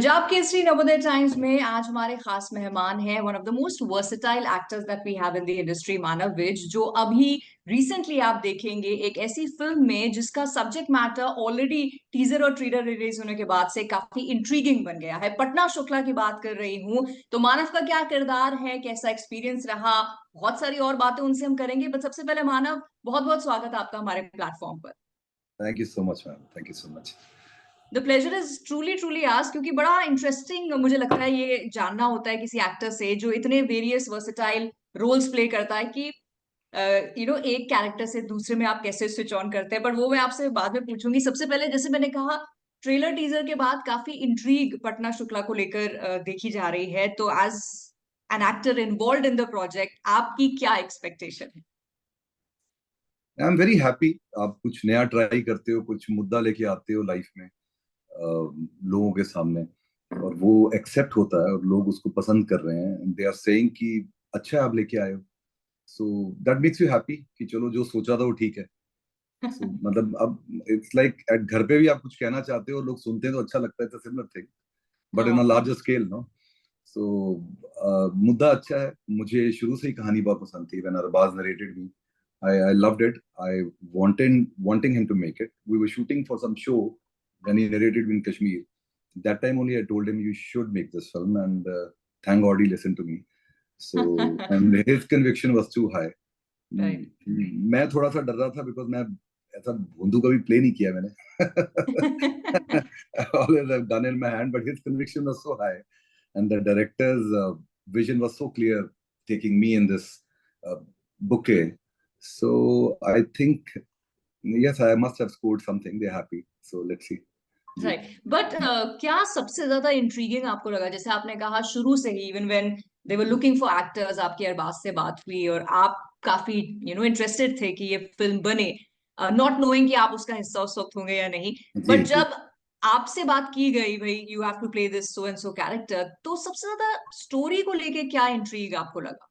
Punjab Kesari Navodaya times में आज हमारे खास मेहमान हैं one of the most versatile actors that we have in the industry, Manav Vij, जो अभी रिसेंटली आप देखेंगे एक ऐसी फिल्म में जिसका सब्जेक्ट मैटर ऑलरेडी टीजर और ट्रेलर रिलीज होने के बाद से काफी इंट्रीगिंग बन गया है। पटना शुक्ला की बात कर रही हूँ। तो मानव का क्या किरदार है, कैसा एक्सपीरियंस रहा, बहुत सारी और बातें उनसे हम करेंगे। बट सबसे पहले मानव, बहुत बहुत स्वागत आपका हमारे प्लेटफॉर्म पर। Thank you so much ma'am, thank you so much. The pleasure is truly truly ours, क्योंकि बड़ा इंटरेस्टिंग मुझे लगता है ये जानना होता है किसी एक्टर से जो इतने वेरियस वर्सेटाइल रोल्स प्ले करता है कि एक कैरेक्टर से दूसरे में आप कैसे स्विच ऑन करते हैं। पर वो मैं आपसे बाद में पूछूंगी। सबसे पहले, जैसे मैंने कहा, ट्रेलर टीजर के बाद काफी इंट्रीग पटना शुक्ला को लेकर देखी जा रही है। तो as an actor involve in the project, आपकी क्या एक्सपेक्टेशन है? I am very happy. आप कुछ नया ट्राई करते हो, कुछ मुद्दा लेके आते हो लाइफ में लोगों के सामने, और वो एक्सेप्ट होता है और लोग उसको पसंद कर रहे हैं। दे आर सेइंग कि अच्छा आप लेके आए हो, so that makes you happy कि चलो जो सोचा था वो ठीक है। सो मतलब अब इट्स लाइक एट घर पे भी आप कुछ कहना चाहते हो, लोग सुनते हैं तो अच्छा लगता है, सिमिलर थिंग बट इन अ हाँ। Larger scale, no. सो मुद्दा अच्छा है। मुझे शुरू से ही कहानी बहुत पसंद थी। When Arbaaz narrated me, I loved it. I wanting him to make it. We were shooting for some show when he narrated in Kashmir. That time only I told him you should make this film, and thank God he listened to me. So and his conviction was too high. Right. मैं थोड़ा सा डर रहा था because मैं ऐसा भोंदू कभी प्ले नहीं किया मैंने। I always have done in my hand, but his conviction was so high, and the director's vision was so clear, taking me in this bouquet. So I think yes, I must have scored something. They're happy. So let's see. Right. But क्या सबसे ज्यादा intriguing आपको लगा? जैसे आपने कहा शुरू से ही, even when they were looking for actors, आपकी अरबाज से बात हुई और आप काफी इंटरेस्टेड थे कि ये फिल्म बने, नॉट नोइंग कि आप उसका हिस्सा उस वक्त होंगे या नहीं। जी बट जी। जब आपसे बात की गई, भाई you have to play this so and so character, तो सबसे ज्यादा स्टोरी को लेके क्या इंट्रीग आपको लगा?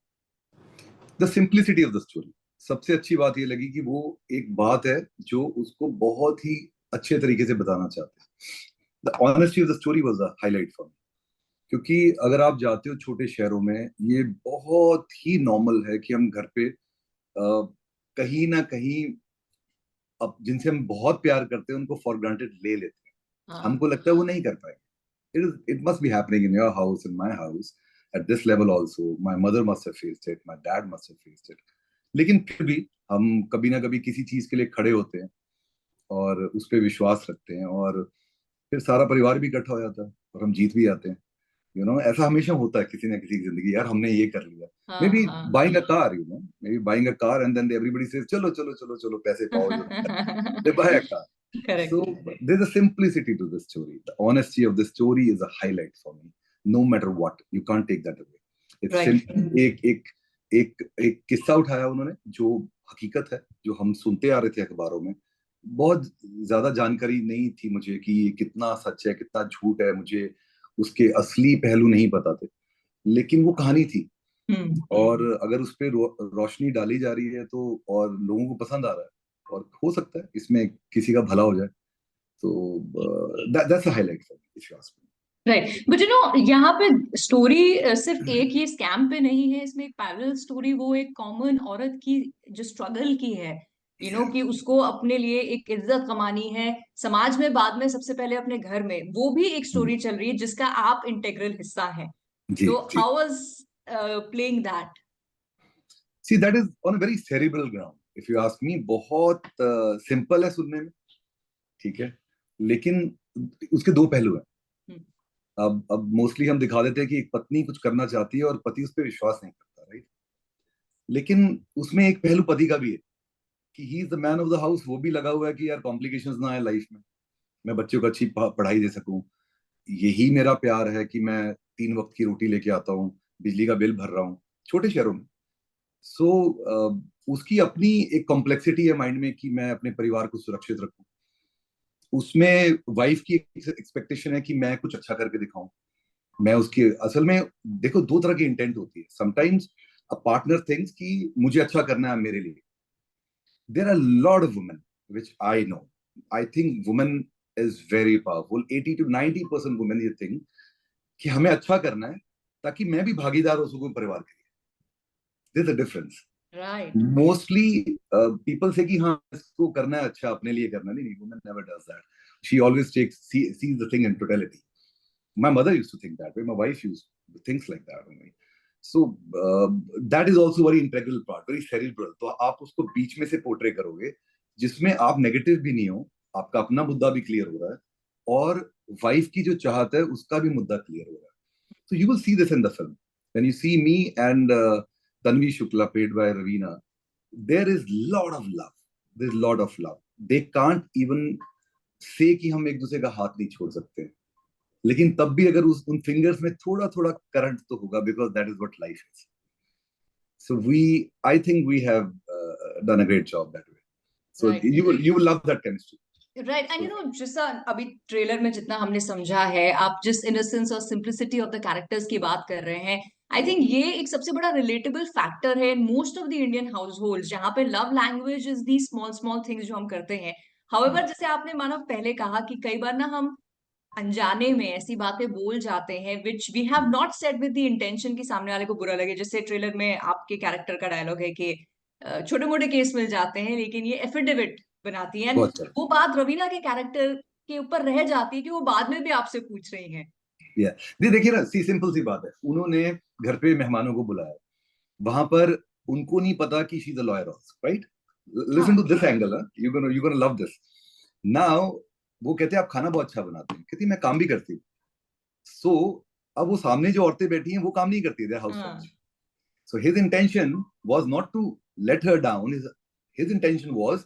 The simplicity of the story. सबसे अच्छी बात ये लगी कि वो एक बात है जो उसको बहुत ही अच्छे तरीके से बताना चाहते हैं। The honesty of the story was the highlight for me. क्योंकि अगर आप जाते हो छोटे शहरों में, ये बहुत ही नॉर्मल है कि हम घर पे कहीं ना कहीं अब जिनसे हम बहुत प्यार करते हैं उनको फॉर ग्रांटेड ले लेते हैं। हाँ। हमको लगता है वो नहीं कर पाएंगे। it must be happening in your house, in my house, at this level also. My mother must have faced it, my dad must have faced it. लेकिन फिर भी हम कभी ना कभी किसी चीज के लिए खड़े होते हैं और उस पर विश्वास रखते हैं, और फिर सारा परिवार भी इकट्ठा हो जाता है और हम जीत भी जाते हैं। ऐसा हमेशा होता है किसी ना किसी की जिंदगी। यार हमने ये कर लिया। मे हाँ। बी हाँ। Buying a car, may be buying a car and then everybody says चलो चलो चलो चलो पैसे पाओ जो। They buy a car. So correct. there's a simplicity to the story. The honesty of the story is a highlight for me. No matter what, you can't take that away. It's right. simple. एक किस्सा उठाया उन्होंने जो हकीकत है, जो हम सुनते आ रहे थे अखबारों में। बहुत ज्यादा जानकारी नहीं थी मुझे कि ये कितना सच है कितना झूठ है। मुझे उसके असली पहलू नहीं पता थे, लेकिन वो कहानी थी। और अगर उस पर रोशनी डाली जा रही है तो, और लोगों को पसंद आ रहा है, और हो सकता है इसमें किसी का भला हो जाए। तो that's a highlight for me, if you ask me. Right. But यहाँ पे स्टोरी सिर्फ एक ही स्कैम पे नहीं है, इसमें एक पैरेलल स्टोरी वो एक कॉमन औरत की जो स्ट्रगल की है, कि उसको अपने लिए एक इज्जत कमानी है समाज में, बाद में सबसे पहले अपने घर में, वो भी एक स्टोरी चल रही है जिसका आप इंटेग्रल हिस्सा है। जी तो जी। How was playing that? See, that is on a very cerebral ground, if you ask me. बहुत सिंपल है सुनने में, ठीक है, लेकिन उसके दो पहलू हैं। अब मोस्टली हम दिखा देते हैं कि एक पत्नी कुछ करना चाहती है और पति उस पर विश्वास नहीं करता, राइट। लेकिन उसमें एक पहलू पति का भी है कि he is the man of the house. वो भी लगा हुआ है कि यार कॉम्प्लिकेशंस ना आए लाइफ में, मैं बच्चों को अच्छी पढ़ाई दे सकूं। यही मेरा प्यार है कि मैं 3 वक्त की रोटी लेके आता हूँ, बिजली का बिल भर रहा हूँ छोटे शहरों में। सो उसकी अपनी एक कॉम्प्लेक्सिटी है माइंड में कि मैं अपने परिवार को सुरक्षित रखूं। उसमें वाइफ की एक्सपेक्टेशन है कि मैं कुछ अच्छा करके दिखाऊं। मैं उसकी असल में, देखो, दो तरह की इंटेंट होती है। समटाइम्स अ पार्टनर थिंक्स कि मुझे अच्छा करना है मेरे लिए। There are lot of women which I know. I think women is very powerful. 80 to 90% women ये think कि हमें अच्छा करना है ताकि मैं भी भागीदार हो सकूं परिवार के लिए. There's a difference. Right. Mostly people say कि हाँ इसको करना है अच्छा अपने लिए करना नहीं. Woman never does that. She always sees the thing in totality. My mother used to think that way. My wife used things like that only. So that is also very integral part, very cerebral. तो आप उसको बीच में से portray करोगे जिसमें आप negative भी नहीं हो, आपका अपना मुद्दा भी क्लियर हो रहा है और वाइफ की जो चाहत है उसका भी मुद्दा क्लियर हो रहा है. So you will see this in the film. When you see me and Tanvi Shukla played by Ravina, there is lot of love. There's lot of love. They can't even say कि हम एक दूसरे का हाथ नहीं छोड़ सकते. लेकिन तब भी अगर उन फिंगर्स में थोड़ा थोड़ा करंट तो होगा, because that is what life is. So I think we have done a great job that way. So you will love that chemistry. Right. And जैसा अभी ट्रेलर में जितना हमने समझा है, आप जिस इनोसेंस और सिंप्लिसिटी ऑफ द कैरेक्टर्स की बात कर रहे हैं, आई थिंक ये एक सबसे बड़ा रिलेटेबल फैक्टर है in most of the Indian house hold, जहाँ पे love language is the small small things जो हम करते हैं. हाउएवर, जैसे आपने मानव पहले कहा कि कई बार ना हम अनजाने में ऐसी बातें बोल जाते हैं which we have not said with the intention कि सामने वाले को बुरा लगे. जैसे ट्रेलर में आपके कैरेक्टर का डायलॉग है कि छोटे मोटे केस मिल जाते हैं लेकिन ये एफिडेविट बनाती है. वो बात रवीना के कैरेक्टर के ऊपर रह जाती है कि वो बाद में भी आपसे पूछ रही हैं. देखिए ना, सिंपल सी बात है. उन्होंने घर पे मेहमानों को बुलाया, वहां पर उनको नहीं पता कि she is a lawyer also, right? Listen to this angle, you gonna love this. Now वो कहते हैं आप खाना बहुत अच्छा बनाते हैं, कहती मैं काम भी करती हूँ. सो अब वो सामने जो औरतें बैठी हैं वो काम नहीं करती, housewife. So his intention was not to let her down. His intention was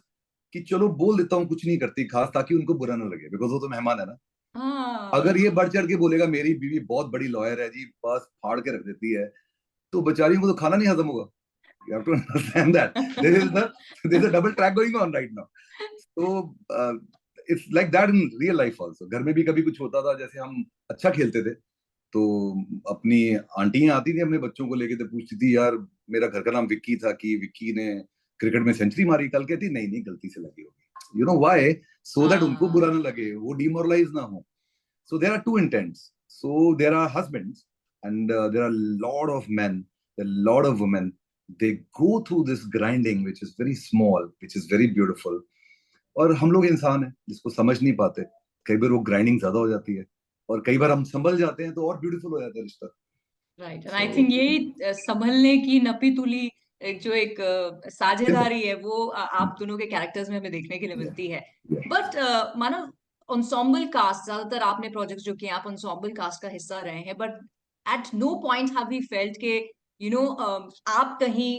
कि चलो बोल देता हूँ कुछ नहीं करती खास, ताकि उनको बुरा ना लगे, बिकॉज वो तो मेहमान है ना. अगर ये बढ़ चढ़ के बोलेगा मेरी बीवी बहुत बड़ी लॉयर है जी, बस फाड़ के रख देती है, तो बेचारियों को तो खाना नहीं हजम होगा. You have to understand that there is a double track going on right now. So it's like that in real life also. घर में भी कभी कुछ होता था, जैसे हम अच्छा खेलते थे तो अपनी आंटियां आती थी अपने बच्चों को लेके, तो पूछती थी यार मेरा घर का नाम विक्की था कि विक्की ने क्रिकेट में सेंचुरी मारी कल. कहती नहीं नहीं गलती से लगी होगी. You know why? So that उनको बुरा ना लगे, वो डिमोरलाइज ना हो. So there are two intents. So there are husbands and there are a lot of men, there are a lot of women. They go through this grinding which is very small, which is very beautiful. और हम लोग इंसान हैं जिसको समझ नहीं पाते. कई बार वो ग्राइंडिंग ज्यादा हो जाती है और कई बार हम संभल जाते हैं तो और ब्यूटीफुल हो जाता है रिश्ता. राइट. आई थिंक यही संभलने की नपी तुली जो एक साझेदारी है वो आप दोनों के कैरेक्टर्स में हमें देखने के लिए मिलती है. बट मानो ensemble कास्ट, ज्यादातर आपने प्रोजेक्ट्स जो किए आप ensemble कास्ट का हिस्सा रहे हैं, but at no point have we felt के आप कहीं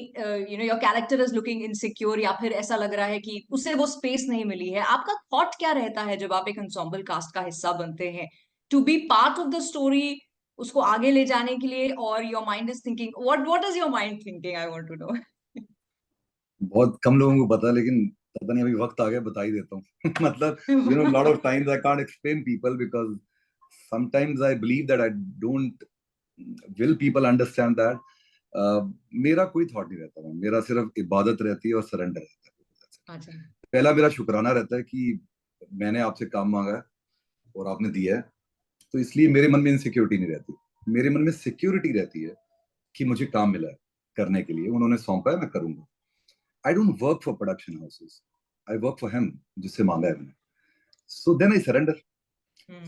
your character is looking insecure या फिर ऐसा लग रहा है कि उसे वो स्पेस नहीं मिली है. आपका थॉट क्या रहता है जब आप एक ensemble कास्ट का हिस्सा बनते हैं, to be part of the story, उसको आगे ले जाने के लिए, और your mind is thinking what is your mind thinking? I want to know. बहुत कम लोगों को पता, लेकिन पता नहीं अभी वक्त आ गया बता ही देता हूँ. मतलब lot of times I can't explain people because sometimes I believe that I don't will people understand that. मेरा कोई थॉट नहीं रहता. मेरा सिर्फ इबादत रहती है और सरेंडर रहता है. पहला मेरा शुक्राना रहता है कि मैंने आपसे काम मांगा है और आपने दिया है, तो इसलिए मेरे मन में इनसिक्योरिटी नहीं रहती. मेरे मन में सिक्योरिटी रहती है कि मुझे काम मिला है करने के लिए, उन्होंने सौंपा है, मैं करूंगा. I don't work for production houses, I work for him जिससे मांगा है मैंने. So then I surrender.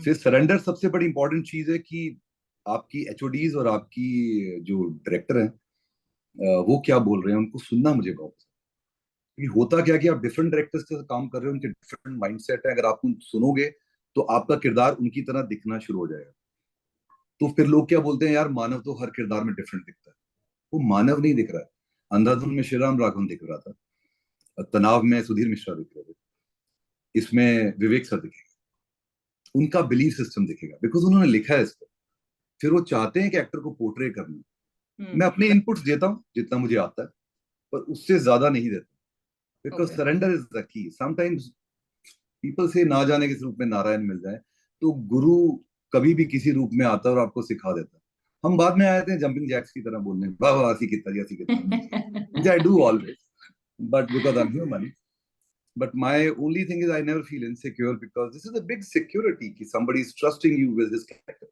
फिर सरेंडर सबसे बड़ी इंपॉर्टेंट चीज है कि आपकी एचओडीज और आपकी जो डायरेक्टर हैं वो क्या बोल रहे हैं उनको सुनना मुझे बहुत पसंद. होता क्या कि आप डिफरेंट डायरेक्टर्स के साथ काम कर रहे हो, उनके डिफरेंट माइंडसेट है. अगर आप उनको सुनोगे तो आपका किरदार उनकी तरह दिखना शुरू हो जाएगा. तो फिर लोग क्या बोलते हैं, यार मानव तो हर किरदार में डिफरेंट दिखता है. वो मानव नहीं दिख रहा है. अंधाधुन में श्रीराम राघवन दिख रहा था, तनाव में सुधीर मिश्रा दिख रहे थे, इसमें विवेक सर दिखेगा. उनका बिलीफ सिस्टम दिखेगा बिकॉज उन्होंने लिखा है इसको. फिर वो चाहते हैं कि एक्टर को पोर्ट्रे करना. मैं अपने इनपुट्स देता हूँ जितना मुझे आता है, पर उससे ज्यादा नहीं देता, because surrender is the key. Sometimes people से ना जाने किस रूप में नारायण मिल जाए, तो गुरु कभी भी किसी रूप में आता है और आपको सिखा देता है. हम बाद में आए थे जंपिंग जैक्स की तरह बोलने, वाह वाह सी कितना जी, सी कितना, which I do always, but because I'm human. But my only thing is I never feel insecure because this is a big security कि somebody is trusting you with his character.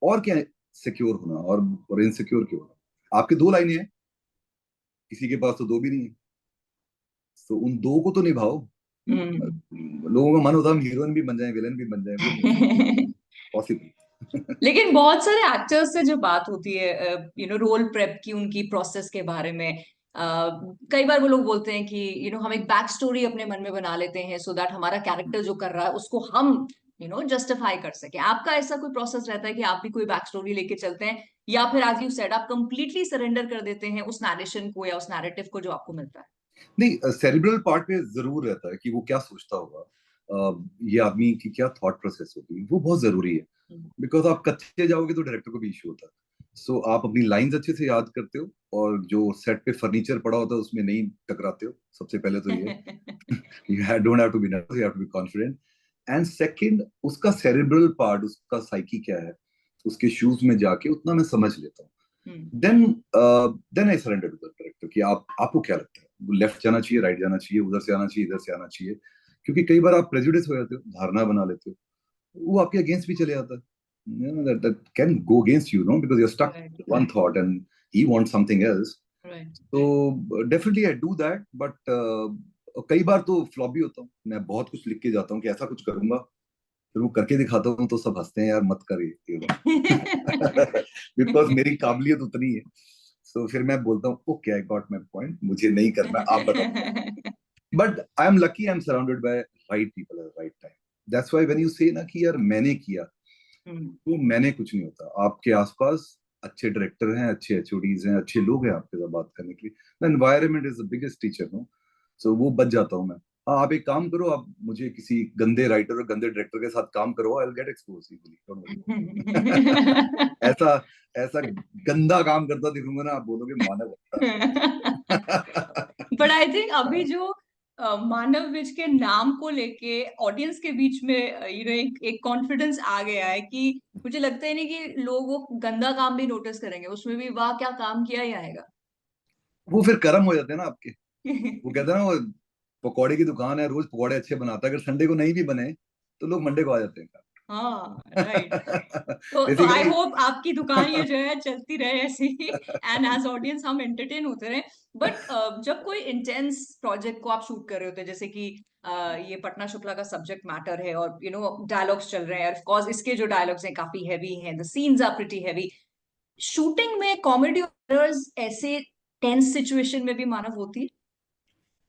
और क्या सिक्योर होना और insecure क्यों होना? आपके दो लाइनें हैं, किसी के पास तो दो भी नहीं है, तो उन दो को तो निभाओ। लोगों का मन होता है हम हीरोइन भी बन जाए, विलेन भी बन जाए, पॉसिबल। लेकिन बहुत सारे एक्टर्स से जो बात होती है रोल प्रेप की, उनकी प्रोसेस के बारे में, कई बार वो लोग बोलते हैं कि हम एक बैक स्टोरी अपने मन में बना लेते हैं सो दैट हमारा कैरेक्टर जो कर रहा है उसको हम जस्टिफाई कर सके। आपका ऐसा कोई प्रोसेस रहता है कि आप भी कोई बैक स्टोरी लेके चलते हैं, या फिर एज यू सेड आप कंप्लीटली सरेंडर कर देते हैं उस नैरेशन को या उस नैरेटिव को जो आपको मिलता है? नहीं, सेरिब्रल पार्ट में जरूर रहता है कि वो क्या सोचता होगा, ये आदमी की क्या थॉट प्रोसेस होगी, वो बहुत जरूरी है। बिकॉज आप कच्चे जाओगे तो डायरेक्टर को भी इशू होता है। सो आप अपनी लाइंस अच्छे से याद करते हो, और जो सेट पे फर्नीचर पड़ा होता है उसमें नहीं टकराते हो, सबसे पहले तो ये। You don't have to be nervous, you have to be confident. And second, उसका सेरिब्रल पार्ट, उसका साइकी क्या है, उसके शूज में जाके उतना मैं समझ लेता हूँ। Then I surrender to the director कि आपको क्या लगता है, लेफ्ट जाना चाहिए, राइट जाना चाहिए, उधर से आना चाहिए, इधर से आना चाहिए। क्योंकि कई बार आप प्रेजुडिस हो जाते हो, धारणा बना लेते हो, वो आपके अगेंस्ट भी चले जाता है। that can go against you, no, because you're stuck Right. with one thought and he wants something else. Right. So definitely I do that, but कई बार तो फ्लॉप भी होता हूँ। मैं बहुत कुछ लिख के जाता हूँ कि ऐसा कुछ करूंगा, फिर वो करके दिखाता हूँ तो सब हंसते हैं, यार मत कर ये बिकॉज मेरी काबिलियत उतनी है। सो फिर मैं बोलता हूँ okay, I got my point, मुझे नहीं करना, आप बताओ। But I am lucky, I am surrounded by right people at right time. That's why when you से ना कि यार मैंने किया, तो मैंने कुछ नहीं होता। आपके आसपास अच्छे डायरेक्टर हैं, अच्छे एचओडीज हैं, अच्छे लोग हैं आपके साथ बात करने के लिए। Environment is the biggest teacher, no. So वो बच जाता हूँ मैं। हाँ, आप एक काम करो, आप मुझे किसी गंदे राइटर और गंदे डायरेक्टर के साथ काम करो, I will get exposed easily, don't worry. ऐसा ऐसा गंदा काम करता दिखूंगा ना, आप बोलोगे मानव अच्छा। बट आई थिंक अभी जो मानव विज के नाम को लेके ऑडियंस के बीच में एक कॉन्फिडेंस आ गया है कि मुझे लगता है नहीं कि लोग वो गंदा काम भी नोटिस करेंगे, उसमें भी वाह क्या काम किया ही आएगा। वो फिर कर्म हो जाते हैं ना आपके। वो कहते हैं ना, वो पकौड़े की दुकान है, रोज पकौड़े अच्छे बनाता है, अगर संडे को नहीं भी बने तो लोग मंडे को आ जाते हैं। हाँ राइट। तो आई बेसिकली होप आपकी दुकान ये जो है चलती रहे ऐसे ही, एंड एज ऑडियंस हम एंटरटेन होते रहे। बट जब कोई इंटेंस प्रोजेक्ट को आप शूट कर रहे होते हैं, जैसे कि ये पटना शुक्ला का सब्जेक्ट मैटर है और डायलॉग्स चल रहे हैं, ऑफ कोर्स इसके जो डायलॉग्स हैं काफी हैवी हैं, the scenes are pretty heavy. Shooting में कॉमेडी ऐसे टेंस सिचुएशन में भी मानव होती है?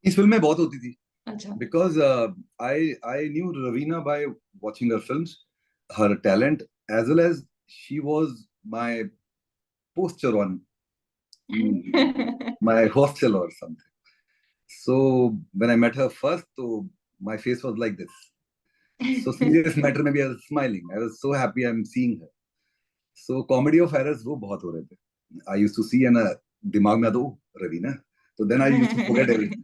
इस फिल्म में बहुत होती थी। अच्छा। because I knew Ravina by watching her films, her talent, as well as she was my poster on my hostel or something. So when I met her first, so my face was like this. So serious matter में भी I was smiling. I was so happy I'm seeing her. So comedy of errors वो बहुत हो रहे थे. I used to see and दिमाग में आता Raveena. So then I used to forget everything.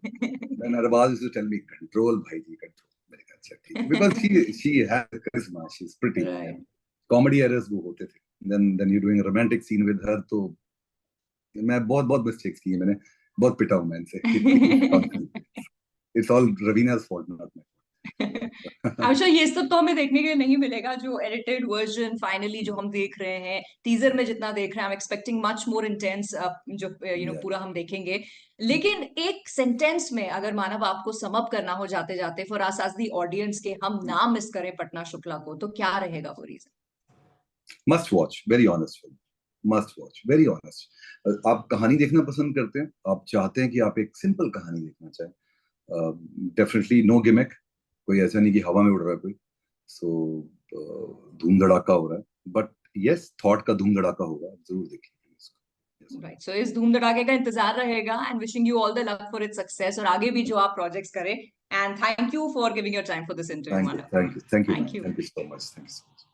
Then Arbaz used to tell me, control bhaiji, control. मैंने कहा अच्छा ठीक, because she has charisma, she's pretty. Right. Comedy errors वो होते थे. Then you're doing a romantic scene with her, तो मैं बहुत बहुत मिस्टेक्स किए मैंने, बहुत पिटा हूं मैं इनसे। It's all Ravina's fault, not mine. अच्छा, ये सब तो हमें देखने के लिए नहीं मिलेगा, जो एडिटेड वर्जन फाइनली जो हम देख रहे हैं, टीजर में जितना देख रहे हैं, I am expecting much more intense, जो Yeah. पूरा हम देखेंगे। लेकिन एक सेंटेंस में अगर मानव आपको सम अप करना हो जाते जाते for us as the audience के हम ना मिस करें पटना शुक्ला को, तो क्या रहेगा वो reason? Must watch, very honest film. Must watch, very honest. आप कहानी देखना पसंद करते हैं, आप चाहते हैं कि आप एक सिंपल कहानी देखना चाहें, डेफिनेटली नो गिमिक, कोई ऐसा नहीं कि हवा में उड़ रहा है कोई, सो धूम धड़ाका हो रहा है, बट यस थॉट का धूम धड़ाका होगा, जरूर देखिए इसको। राइट, सो इस धूम धड़ाके का इंतजार रहेगा, and wishing you all the luck for its success, और आगे भी जो आप प्रोजेक्ट्स करें। And thank you for giving your time for this interview, thank you, Manav. Thank you, thank you ma'am, thank you. Thank you so much, thank you so much.